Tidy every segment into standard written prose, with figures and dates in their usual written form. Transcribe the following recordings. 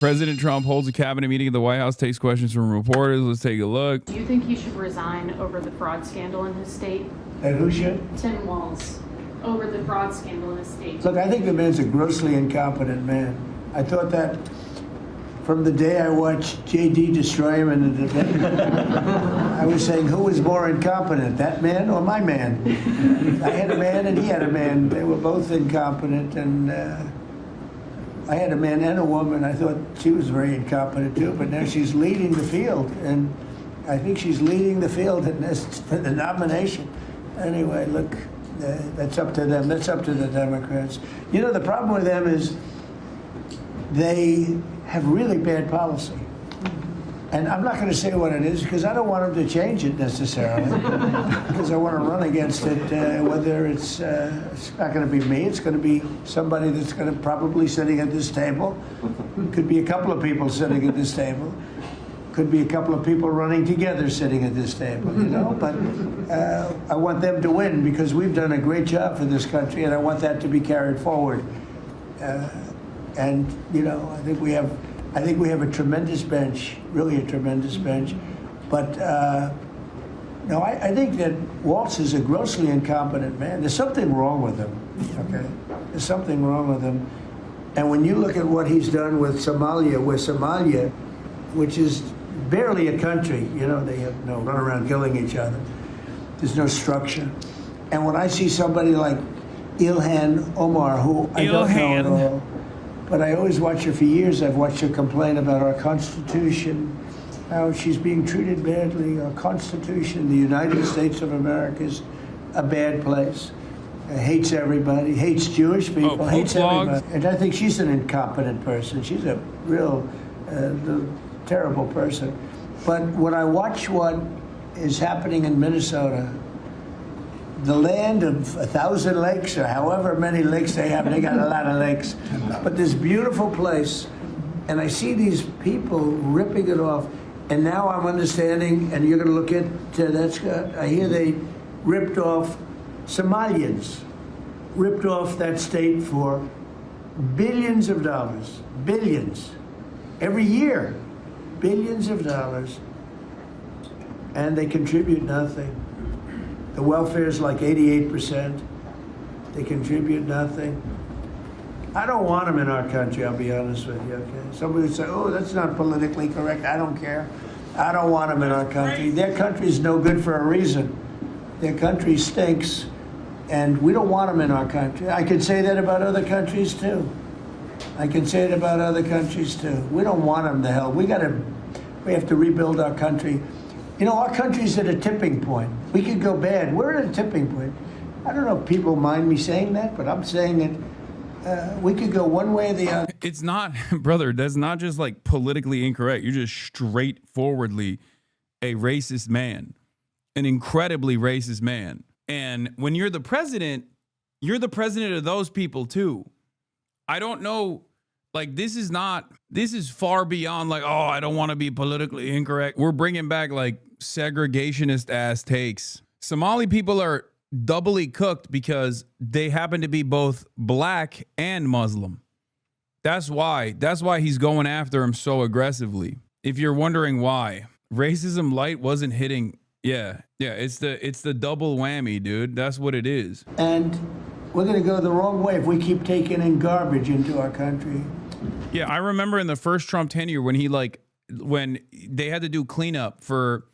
President Trump holds a cabinet meeting at the White House, takes questions from reporters. Let's take a look. Do you think he should resign over the fraud scandal in his state? And who should? Tim Walz, over the fraud scandal in his state. Look, I think the man's a grossly incompetent man. I thought that from the day I watched JD destroy him in the debate. I was saying, who was more incompetent, that man or my man? I had a man and he had a man. They were both incompetent, and I had a man and a woman. I thought she was very incompetent too, but now she's leading the field, and I think she's leading the field in this, for the nomination. Anyway, look, that's up to them. That's up to the Democrats. You know, the problem with them is they have really bad policy. And I'm not going to say what it is because I don't want them to change it necessarily. Because I want to run against it, whether it's not going to be me, it's going to be somebody that's going to probably sitting at this table. Could be a couple of people sitting at this table. Could be a couple of people running together sitting at this table, you know? But I want them to win because we've done a great job for this country, and I want that to be carried forward. And, you know, I think we have a tremendous bench, really a tremendous bench. But no, I think that Walz is a grossly incompetent man. There's something wrong with him, okay? There's something wrong with him. And when you look at what he's done with Somalia, which is barely a country, you know, they have no run around killing each other. There's no structure. And when I see somebody like Ilhan Omar, who I don't know at all, but I always watch her for years. I've watched her complain about our Constitution, how she's being treated badly. Our Constitution, the United States of America, is a bad place. Hates everybody, hates Jewish people, hates everybody. And I think she's an incompetent person. She's a real terrible person. But when I watch what is happening in Minnesota, the land of 1,000 lakes, or however many lakes they have, they got a lot of lakes. But this beautiful place, and I see these people ripping it off, and now I'm understanding, and you're going to look at, I hear they ripped off Somalians, ripped off that state for billions of dollars, billions, every year, billions of dollars, and they contribute nothing. The welfare is like 88%. They contribute nothing. I don't want them in our country, I'll be honest with you, okay? Somebody would say, oh, that's not politically correct. I don't care. I don't want them in our country. Their country's no good for a reason. Their country stinks, and we don't want them in our country. I could say that about other countries, too. I can say it about other countries, too. We don't want them to hell. We have to rebuild our country. You know, our country's at a tipping point. We could go bad. We're at a tipping point. I don't know if people mind me saying that, but I'm saying it. We could go one way or the other. It's not, brother, that's not just like politically incorrect. You're just straightforwardly a racist man, an incredibly racist man. And when you're the president of those people too. I don't know. Like, this is far beyond like, oh, I don't want to be politically incorrect. We're bringing back like segregationist ass takes. Somali people are doubly cooked because they happen to be both black and Muslim. That's why he's going after him so aggressively. If you're wondering why, racism light wasn't hitting. Yeah, it's the double whammy, dude. That's what it is. And we're going to go the wrong way if we keep taking in garbage into our country. Yeah, I remember in the first Trump tenure when they had to do cleanup for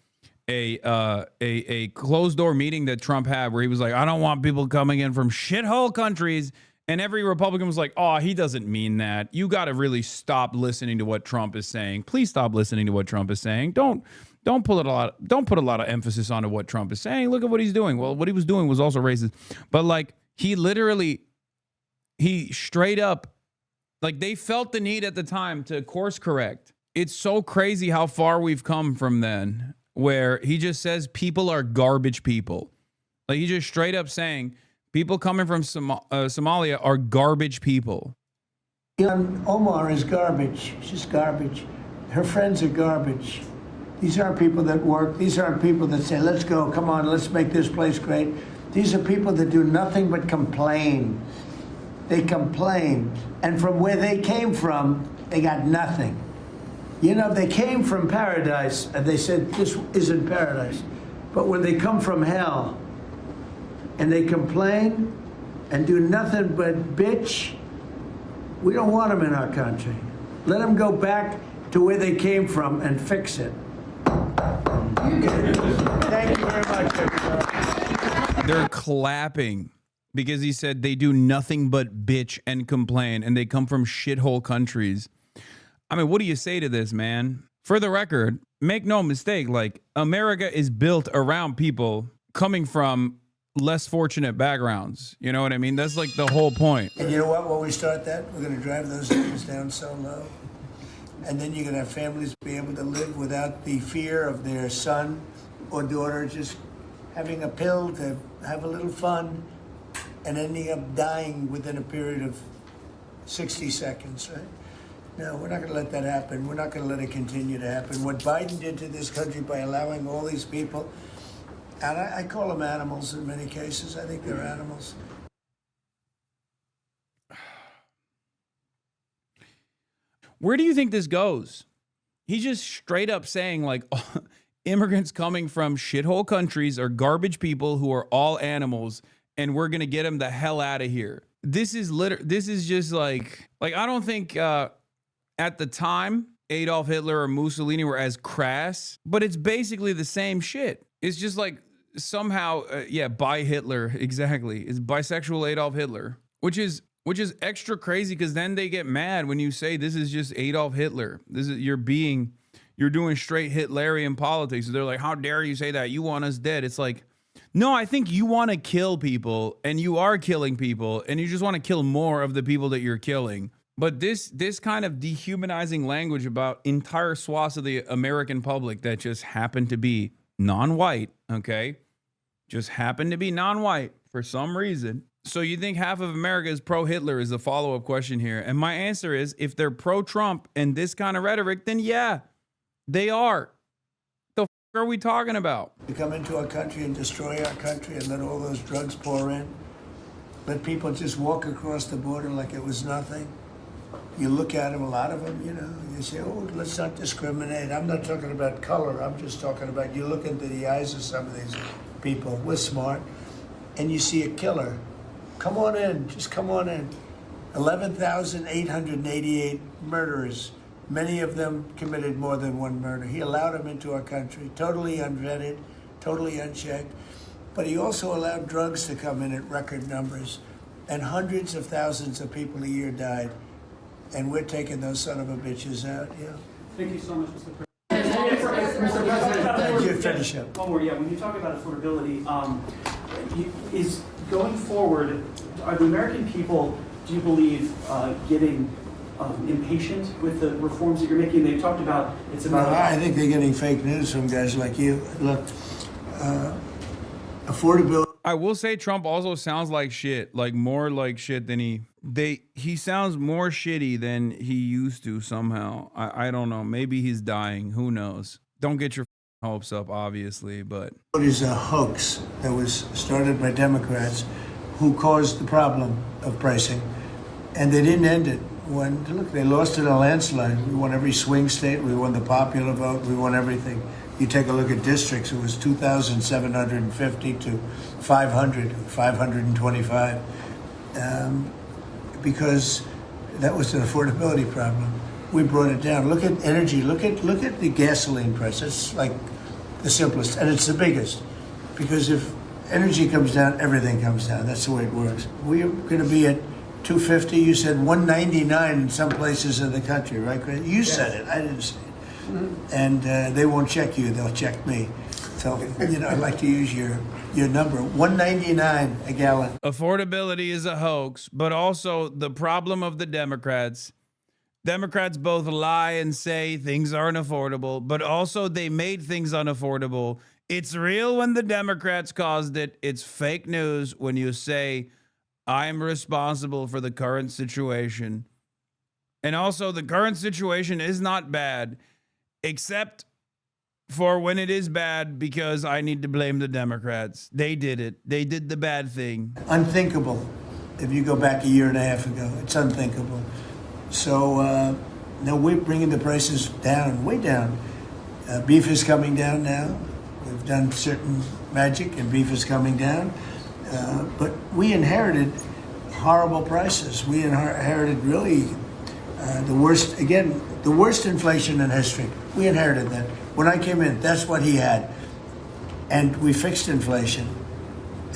a closed door meeting that Trump had where he was like, I don't want people coming in from shithole countries. And every Republican was like, oh, he doesn't mean that. You got to really stop listening to what Trump is saying. Please stop listening to what Trump is saying. Don't put a lot of emphasis on what Trump is saying. Look at what he's doing. Well, what he was doing was also racist. But like he straight up, like they felt the need at the time to course correct. It's so crazy how far we've come from then, where he just says people are garbage people. Like he just straight up saying people coming from Somalia are garbage people. Ilhan Omar is garbage. She's garbage. Her friends are garbage. These aren't people that work. These aren't people that say, let's go, come on, let's make this place great. These are people that do nothing but complain. They complain. And from where they came from, They got nothing. You know, they came from paradise and they said, this isn't paradise. But when they come from hell and they complain and do nothing but bitch, we don't want them in our country. Let them go back to where they came from and fix it. Thank you very much, everybody. They're clapping because he said they do nothing but bitch and complain, and they come from shithole countries. I mean, what do you say to this, man? For the record, make no mistake, like, America is built around people coming from less fortunate backgrounds. You know what I mean? That's like the whole point. And you know what? When we start that, we're going to drive those numbers down so low. And then you're going to have families be able to live without the fear of their son or daughter just having a pill to have a little fun and ending up dying within a period of 60 seconds, right? No, we're not going to let that happen. We're not going to let it continue to happen. What Biden did to this country by allowing all these people, and I call them animals in many cases. I think they're animals. Where do you think this goes? He's just straight up saying, like, immigrants coming from shithole countries are garbage people who are all animals, and we're going to get them the hell out of here. This is just like I don't think at the time Adolf Hitler or Mussolini were as crass, but it's basically the same shit. It's just like somehow, by Hitler, exactly. It's bisexual Adolf Hitler, which is extra crazy because then they get mad when you say this is just Adolf Hitler. This is you're doing straight Hitlerian politics. They're like, how dare you say that? You want us dead. It's like, no, I think you want to kill people and you are killing people and you just want to kill more of the people that you're killing. But this kind of dehumanizing language about entire swaths of the American public that just happen to be non-white, okay? Just happen to be non-white for some reason. So you think half of America is pro-Hitler is the follow-up question here. And my answer is, if they're pro-Trump and this kind of rhetoric, then yeah, they are. The f are we talking about? To come into our country and destroy our country and let all those drugs pour in. Let people just walk across the border like it was nothing. You look at them, a lot of them, you know, you say, oh, let's not discriminate. I'm not talking about color. I'm just talking about you look into the eyes of some of these people. We're smart. And you see a killer. Come on in. Just come on in. 11,888 murderers. Many of them committed more than one murder. He allowed them into our country, totally unvetted, totally unchecked. But he also allowed drugs to come in at record numbers. And hundreds of thousands of people a year died. And we're taking those son of a bitches out, yeah. Thank you so much, Mr. President. Mr. President, Thank you. Finish up. one more, when you talk about affordability, is going forward, are the American people, do you believe, getting impatient with the reforms that you're making? They've talked about it's about. I think they're getting fake news from guys like you. Look, affordability. I will say Trump also sounds like shit, like more like shit than he sounds more shitty than he used to somehow. I don't know. Maybe he's dying. Who knows? Don't get your hopes up, obviously, but. It is a hoax that was started by Democrats who caused the problem of pricing. And they didn't end it. Look, they lost in a landslide. We won every swing state. We won the popular vote. We won everything. You take a look at districts, it was 2,750 to 500, 525. Because that was an affordability problem. We brought it down. Look at energy. Look at the gasoline price. It's like the simplest, and it's the biggest. Because if energy comes down, everything comes down. That's the way it works. We're going to be at 250. You said 199 in some places in the country, right? You said it. I didn't say it. Mm-hmm. And they won't check you. They'll check me. So, I'd like to use your number, 199 a gallon. Affordability is a hoax, but also the problem of the Democrats both lie and say things aren't affordable, but also they made things unaffordable. It's real when the Democrats caused it. It's fake news when you say, I'm responsible for the current situation. And also the current situation is not bad, except for when it is bad, because I need to blame the Democrats. They did it. They did the bad thing. Unthinkable. If you go back a year and a half ago, it's unthinkable. So No, we're bringing the prices down, way down. Beef is coming down now. We've done certain magic, and beef is coming down. But we inherited horrible prices. We inherited really the worst inflation in history. We inherited that. When I came in, that's what he had. And we fixed inflation.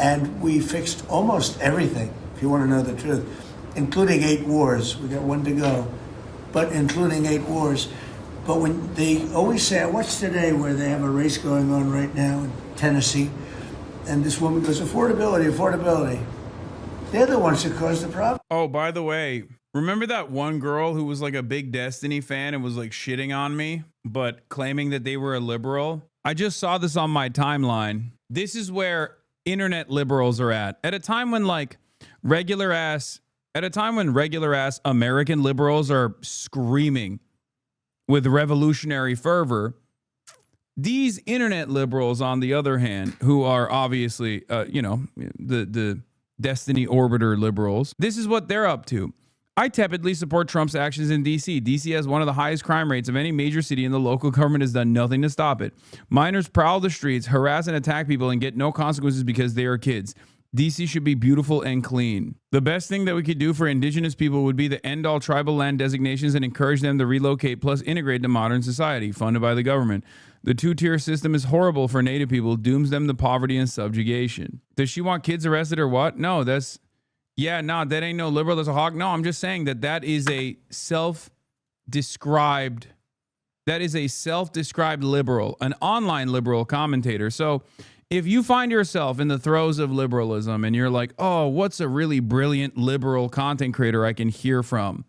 And we fixed almost everything, if you want to know the truth, including 8 wars. We got 1 to go, but including 8 wars. But when they always say, I watched today where they have a race going on right now in Tennessee, and this woman goes, affordability, affordability. They're the ones that caused the problem. Oh, by the way, remember that one girl who was like a big Destiny fan and was like shitting on me, but claiming that they were a liberal? I just saw this on my timeline. This is where internet liberals are at a time when like regular ass American liberals are screaming with revolutionary fervor. These internet liberals, on the other hand, who are obviously the Destiny orbiter liberals, this is what they're up to. I tepidly support Trump's actions in D.C. D.C. has one of the highest crime rates of any major city, and the local government has done nothing to stop it. Minors prowl the streets, harass and attack people, and get no consequences because they are kids. D.C. should be beautiful and clean. The best thing that we could do for indigenous people would be to end all tribal land designations and encourage them to relocate plus integrate to modern society, funded by the government. The 2-tier system is horrible for Native people, dooms them to poverty and subjugation. Does she want kids arrested or what? No, that ain't no liberal, that's a hog. No, I'm just saying that is a self-described liberal, an online liberal commentator. So if you find yourself in the throes of liberalism and you're like, oh, what's a really brilliant liberal content creator I can hear from?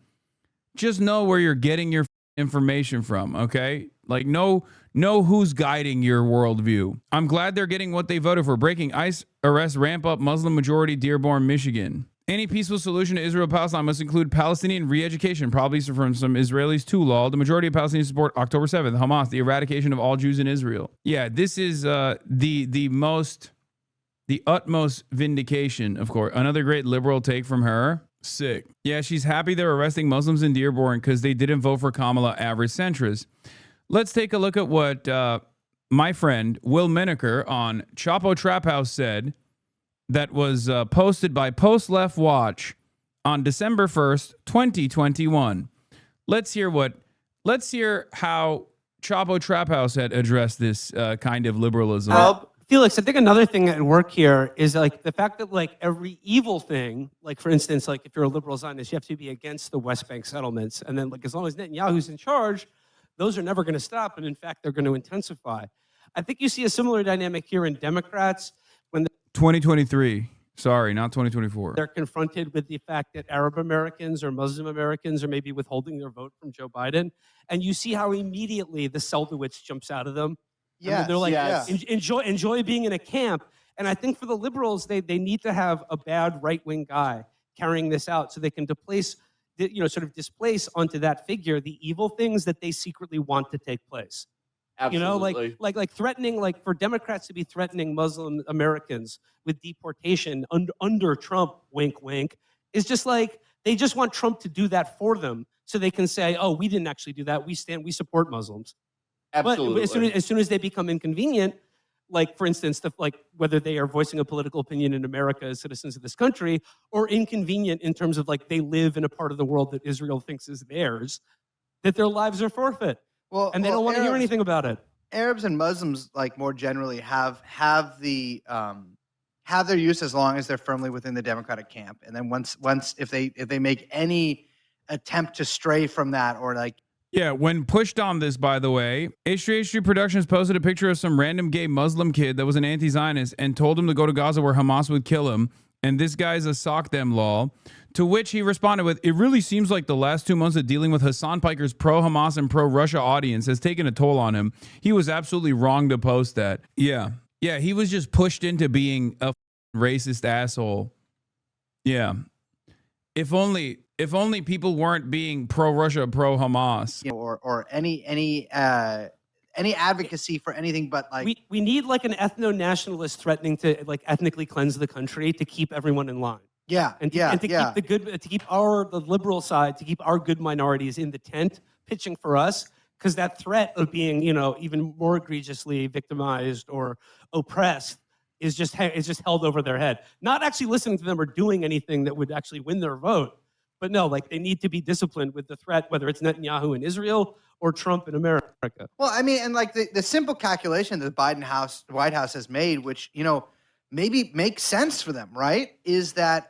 Just know where you're getting your information from, okay? Like, know who's guiding your worldview. I'm glad they're getting what they voted for. Breaking ICE arrests ramp up Muslim majority Dearborn, Michigan. Any peaceful solution to Israel-Palestine must include Palestinian re-education, probably from some Israelis too, lol. The majority of Palestinians support October 7th, Hamas, the eradication of all Jews in Israel. Yeah, this is the utmost vindication, of course. Another great liberal take from her. Sick. Yeah, she's happy they're arresting Muslims in Dearborn because they didn't vote for Kamala, average centrist. Let's take a look at what my friend Will Menaker on Chapo Trap House said. That was posted by Post Left Watch on December 1st, 2021. Let's hear how Chapo Trap House had addressed this kind of liberalism. Felix, I think another thing at work here is like the fact that like every evil thing, like for instance, like if you're a liberal Zionist, you have to be against the West Bank settlements. And then like as long as Netanyahu's in charge, those are never going to stop. And in fact, they're going to intensify. I think you see a similar dynamic here in Democrats when 2023. Sorry, not 2024. They're confronted with the fact that Arab Americans or Muslim Americans are maybe withholding their vote from Joe Biden. And you see how immediately the Seldowitz jumps out of them. Yeah, they're like, enjoy being in a camp. And I think for the liberals, they need to have a bad right-wing guy carrying this out so they can displace onto that figure the evil things that they secretly want to take place. Absolutely. Like threatening, like for Democrats to be threatening Muslim Americans with deportation under Trump, wink, wink, is just like, they just want Trump to do that for them so they can say, oh, we didn't actually do that. We support Muslims. Absolutely. But as soon as they become inconvenient, like for instance, whether they are voicing a political opinion in America as citizens of this country, or inconvenient in terms of like they live in a part of the world that Israel thinks is theirs, that their lives are forfeit. And they don't want to hear anything about it. Arabs and Muslims, like more generally, have their use as long as they're firmly within the Democratic camp. And then once if they make any attempt to stray from that or like. Yeah, when pushed on this, by the way, H3H3 Productions posted a picture of some random gay Muslim kid that was an anti-Zionist and told him to go to Gaza where Hamas would kill him. And this guy's a sock them lol. To which he responded with, it really seems like the last 2 months of dealing with Hasan Piker's pro-Hamas and pro-Russia audience has taken a toll on him. He was absolutely wrong to post that. Yeah, he was just pushed into being a racist asshole. Yeah. If only people weren't being pro-Russia, pro-Hamas. Or any advocacy for anything but like... We need like an ethno-nationalist threatening to like ethnically cleanse the country to keep everyone in line. Yeah, and to keep the liberal side, to keep our good minorities in the tent, pitching for us because that threat of being, you know, even more egregiously victimized or oppressed is just held over their head. Not actually listening to them or doing anything that would actually win their vote. But no, like they need to be disciplined with the threat, whether it's Netanyahu in Israel or Trump in America. Well, I mean, and like the simple calculation that the White House has made, which, you know, maybe makes sense for them, right? Is that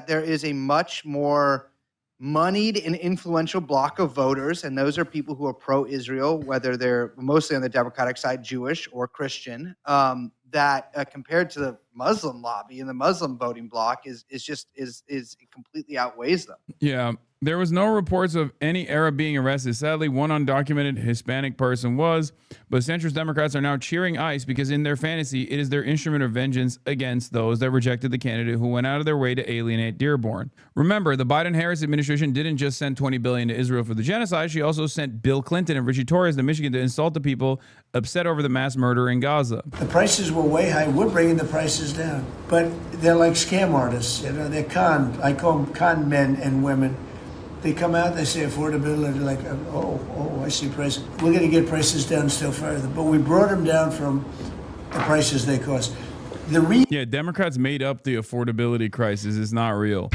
there is a much more moneyed and influential block of voters, and those are people who are pro-Israel, whether they're mostly on the Democratic side, Jewish or Christian, that compared to the Muslim lobby and the Muslim voting bloc is completely outweighs them. Yeah. There was no reports of any Arab being arrested. Sadly, one undocumented Hispanic person was, but centrist Democrats are now cheering ICE because in their fantasy, it is their instrument of vengeance against those that rejected the candidate who went out of their way to alienate Dearborn. Remember, the Biden-Harris administration didn't just send $20 billion to Israel for the genocide. She also sent Bill Clinton and Richie Torres to Michigan to insult the people upset over the mass murder in Gaza. The prices were way high. We're bringing the prices down. But they're like scam artists. You know, they're I call them con men and women. They come out, they say affordability, like, oh, I see prices. We're going to get prices down still further. But we brought them down from the prices they cost. Yeah, Democrats made up the affordability crisis. It's not real.